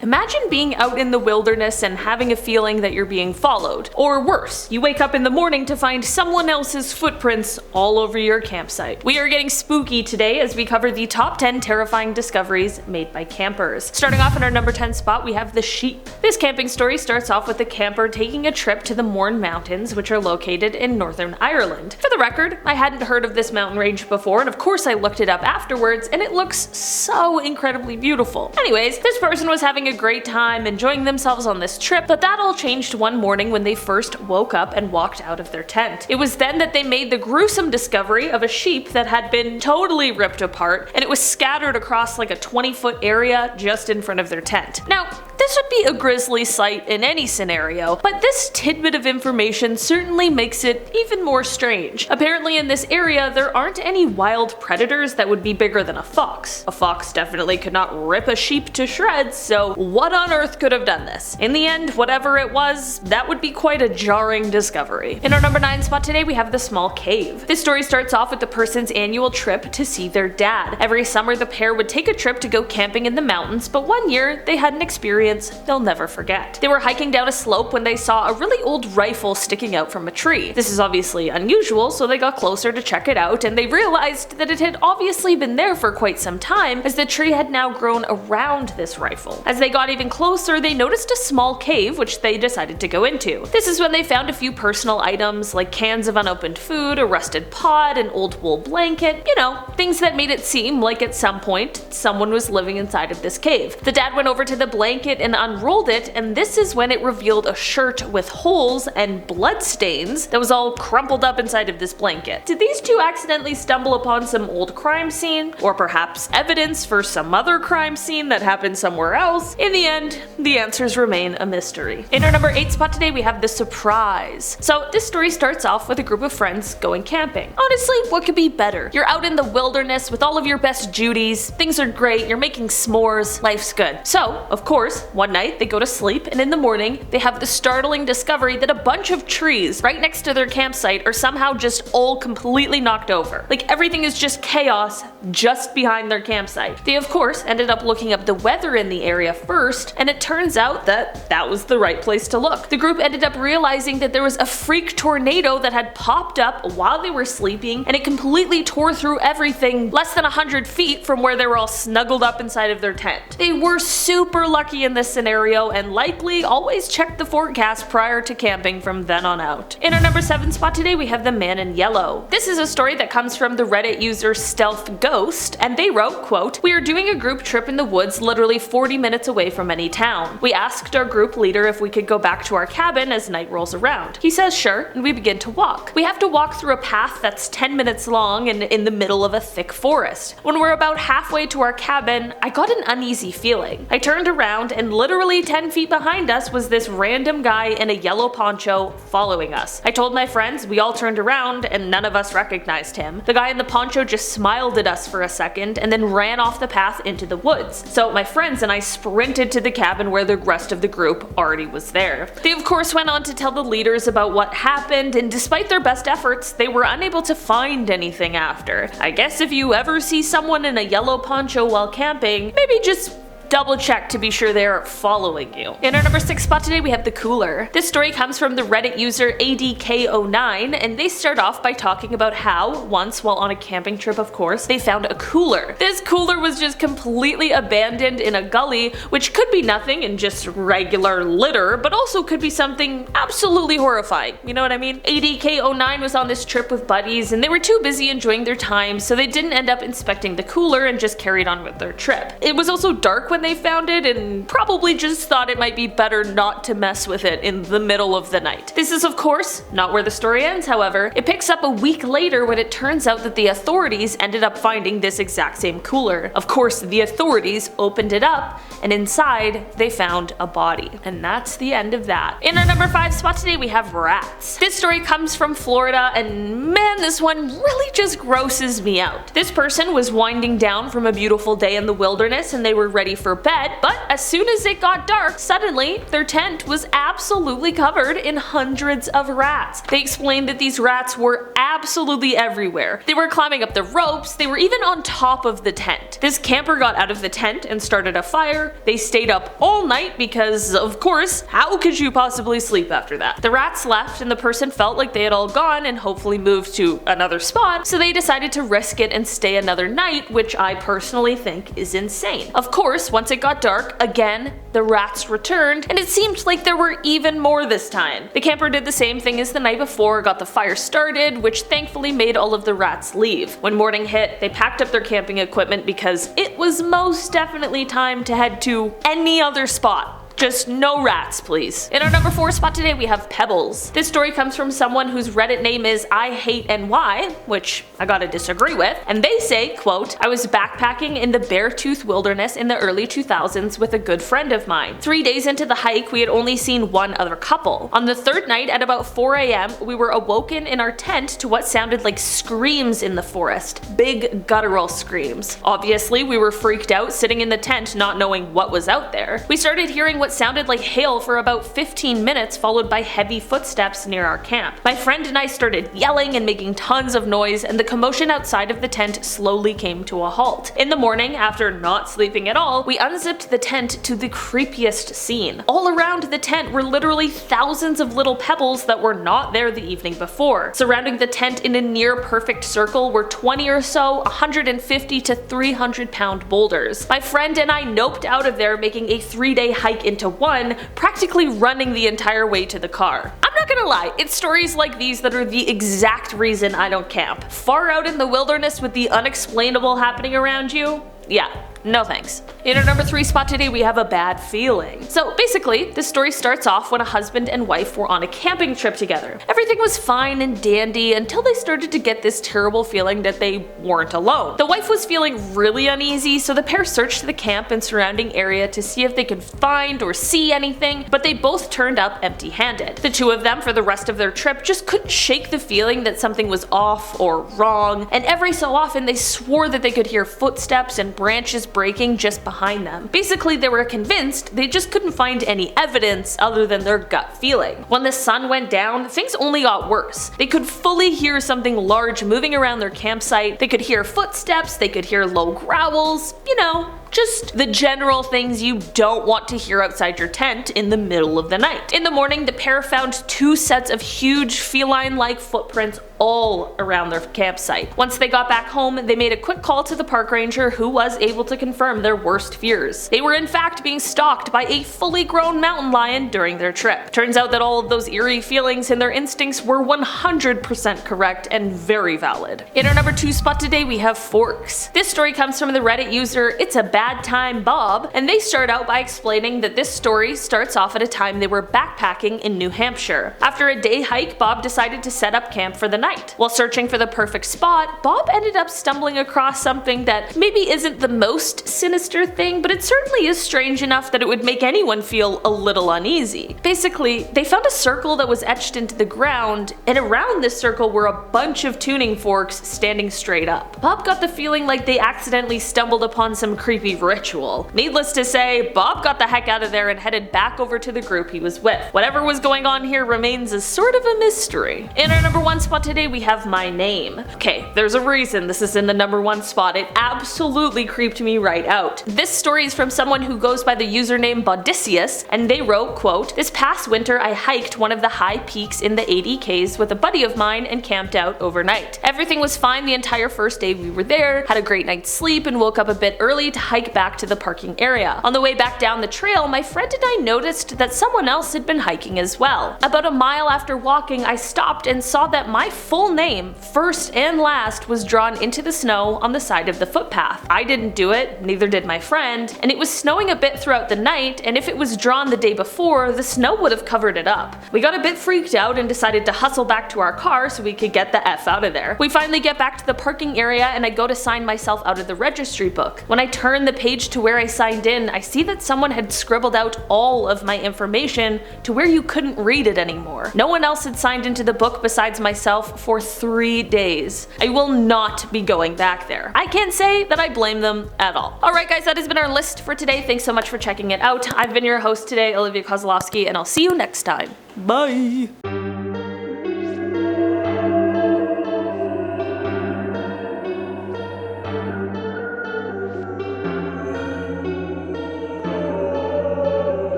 Imagine being out in the wilderness and having a feeling that you're being followed. Or worse, you wake up in the morning to find someone else's footprints all over your campsite. We are getting spooky today as we cover the top 10 terrifying discoveries made by campers. Starting off in our number 10 spot, we have the sheep. This camping story starts off with a camper taking a trip to the Mourne Mountains, which are located in Northern Ireland. For the record, I hadn't heard of this mountain range before, and of course I looked it up afterwards, and it looks so incredibly beautiful. Anyways, this person was having a great time enjoying themselves on this trip, but that all changed one morning when they first woke up and walked out of their tent. It was then that they made the gruesome discovery of a sheep that had been totally ripped apart, and it was scattered across like a 20-foot area just in front of their tent. Now, this would be a grisly sight in any scenario, but this tidbit of information certainly makes it even more strange. Apparently in this area, there aren't any wild predators that would be bigger than a fox. A fox definitely could not rip a sheep to shreds, so what on earth could have done this? In the end, whatever it was, that would be quite a jarring discovery. In our number 9 spot today, we have the small cave. This story starts off with the person's annual trip to see their dad. Every summer, the pair would take a trip to go camping in the mountains, but one year, they had an experience they'll never forget. They were hiking down a slope when they saw a really old rifle sticking out from a tree. This is obviously unusual, so they got closer to check it out, and they realized that it had obviously been there for quite some time, as the tree had now grown around this rifle. As they got even closer, they noticed a small cave, which they decided to go into. This is when they found a few personal items, like cans of unopened food, a rusted pot, an old wool blanket, you know, things that made it seem like at some point someone was living inside of this cave. The dad went over to the blanket and unrolled it, and this is when it revealed a shirt with holes and blood stains that was all crumpled up inside of this blanket. Did these two accidentally stumble upon some old crime scene? Or perhaps evidence for some other crime scene that happened somewhere else? In the end, the answers remain a mystery. In our number 8 spot today, we have the surprise. So this story starts off with a group of friends going camping. Honestly, what could be better? You're out in the wilderness with all of your best Judies, things are great, you're making s'mores, life's good. So, of course, one night they go to sleep, and in the morning they have the startling discovery that a bunch of trees right next to their campsite are somehow just all completely knocked over. Like everything is just chaos just behind their campsite. They of course ended up looking up the weather in the area first, and it turns out that that was the right place to look. The group ended up realizing that there was a freak tornado that had popped up while they were sleeping, and it completely tore through everything less than 100 feet from where they were all snuggled up inside of their tent. They were super lucky in this scenario and likely always checked the forecast prior to camping from then on out. In our number 7 spot today, we have the man in yellow. This is a story that comes from the Reddit user Stealth Ghost, and they wrote, quote, "We are doing a group trip in the woods literally 40 minutes away from any town. We asked our group leader if we could go back to our cabin as night rolls around. He says sure, and we begin to walk. We have to walk through a path that's 10 minutes long and in the middle of a thick forest. When we're about halfway to our cabin, I got an uneasy feeling. I turned around and literally 10 feet behind us was this random guy in a yellow poncho following us. I told my friends, we all turned around, and none of us recognized him. The guy in the poncho just smiled at us for a second and then ran off the path into the woods. So my friends and I sprinted to the cabin where the rest of the group already was there. They of course went on to tell the leaders about what happened, and despite their best efforts, they were unable to find anything after. I guess if you ever see someone in a yellow poncho while camping, maybe just double check to be sure they're following you." In our number 6 spot today, we have the cooler. This story comes from the Reddit user ADK09, and they start off by talking about how, once while on a camping trip of course, they found a cooler. This cooler was just completely abandoned in a gully, which could be nothing and just regular litter, but also could be something absolutely horrifying, you know what I mean? ADK09 was on this trip with buddies, and they were too busy enjoying their time, so they didn't end up inspecting the cooler and just carried on with their trip. It was also dark when they found it, and probably just thought it might be better not to mess with it in the middle of the night. This is of course not where the story ends, however. It picks up a week later when it turns out that the authorities ended up finding this exact same cooler. Of course, the authorities opened it up, and inside they found a body. And that's the end of that. In our number 5 spot today, we have rats. This story comes from Florida, and man, this one really just grosses me out. This person was winding down from a beautiful day in the wilderness, and they were ready for for bed, but as soon as it got dark, suddenly their tent was absolutely covered in hundreds of rats. They explained that these rats were absolutely everywhere. They were climbing up the ropes, they were even on top of the tent. This camper got out of the tent and started a fire. They stayed up all night because, of course, how could you possibly sleep after that? The rats left and the person felt like they had all gone and hopefully moved to another spot, so they decided to risk it and stay another night, which I personally think is insane. Of course, once it got dark, again, the rats returned, and it seemed like there were even more this time. The camper did the same thing as the night before, got the fire started, which thankfully made all of the rats leave. When morning hit, they packed up their camping equipment because it was most definitely time to head to any other spot. Just no rats, please. In our number 4 spot today, we have Pebbles. This story comes from someone whose Reddit name is I Hate NY, which I gotta disagree with, and they say, quote, I was backpacking in the Beartooth Wilderness in the early 2000s with a good friend of mine. 3 days into the hike, we had only seen one other couple. On the third night at about 4 a.m., we were awoken in our tent to what sounded like screams in the forest. Big guttural screams. Obviously, we were freaked out sitting in the tent not knowing what was out there. We started hearing what sounded like hail for about 15 minutes, followed by heavy footsteps near our camp. My friend and I started yelling and making tons of noise, and the commotion outside of the tent slowly came to a halt. In the morning, after not sleeping at all, we unzipped the tent to the creepiest scene. All around the tent were literally thousands of little pebbles that were not there the evening before. Surrounding the tent in a near perfect circle were 20 or so 150 to 300 pound boulders. My friend and I noped out of there, making a 3-day hike into one, practically running the entire way to the car. I'm not gonna lie, it's stories like these that are the exact reason I don't camp. Far out in the wilderness with the unexplainable happening around you? Yeah. No thanks. In our number 3 spot today, we have a bad feeling. So basically, this story starts off when a husband and wife were on a camping trip together. Everything was fine and dandy until they started to get this terrible feeling that they weren't alone. The wife was feeling really uneasy, so the pair searched the camp and surrounding area to see if they could find or see anything, but they both turned up empty-handed. The two of them, for the rest of their trip, just couldn't shake the feeling that something was off or wrong, and every so often they swore that they could hear footsteps and branches breaking just behind them. Basically, they were convinced, they just couldn't find any evidence other than their gut feeling. When the sun went down, things only got worse. They could fully hear something large moving around their campsite, they could hear footsteps, they could hear low growls, you know, just the general things you don't want to hear outside your tent in the middle of the night. In the morning, the pair found 2 sets of huge feline-like footprints all around their campsite. Once they got back home, they made a quick call to the park ranger, who was able to confirm their worst fears. They were in fact being stalked by a fully grown mountain lion during their trip. Turns out that all of those eerie feelings and their instincts were 100% correct and very valid. In our number 2 spot today, we have forks. This story comes from the Reddit user It's a Bad Time Bob, and they start out by explaining that this story starts off at a time they were backpacking in New Hampshire. After a day hike, Bob decided to set up camp for the night. While searching for the perfect spot, Bob ended up stumbling across something that maybe isn't the most sinister thing, but it certainly is strange enough that it would make anyone feel a little uneasy. Basically, they found a circle that was etched into the ground, and around this circle were a bunch of tuning forks standing straight up. Bob got the feeling like they accidentally stumbled upon some creepy ritual. Needless to say, Bob got the heck out of there and headed back over to the group he was with. Whatever was going on here remains a sort of a mystery. In our number 1 spot today, we have My Name. Okay, there's a reason this is in the number 1 spot. It absolutely creeped me right out. This story is from someone who goes by the username Bodicius, and they wrote, quote, this past winter I hiked one of the high peaks in the ADKs with a buddy of mine and camped out overnight. Everything was fine the entire first day we were there, had a great night's sleep, and woke up a bit early to hike back to the parking area. On the way back down the trail, my friend and I noticed that someone else had been hiking as well. About a mile after walking, I stopped and saw that my full name, first and last, was drawn into the snow on the side of the footpath. I didn't do it, neither did my friend, and it was snowing a bit throughout the night, and if it was drawn the day before, the snow would have covered it up. We got a bit freaked out and decided to hustle back to our car so we could get the F out of there. We finally get back to the parking area and I go to sign myself out of the registry book. When I turn the page to where I signed in, I see that someone had scribbled out all of my information to where you couldn't read it anymore. No one else had signed into the book besides myself for 3 days. I will not be going back there. I can't say that I blame them at all. Alright guys, that has been our list for today. Thanks so much for checking it out. I've been your host today, Olivia Kozlowski, and I'll see you next time. Bye!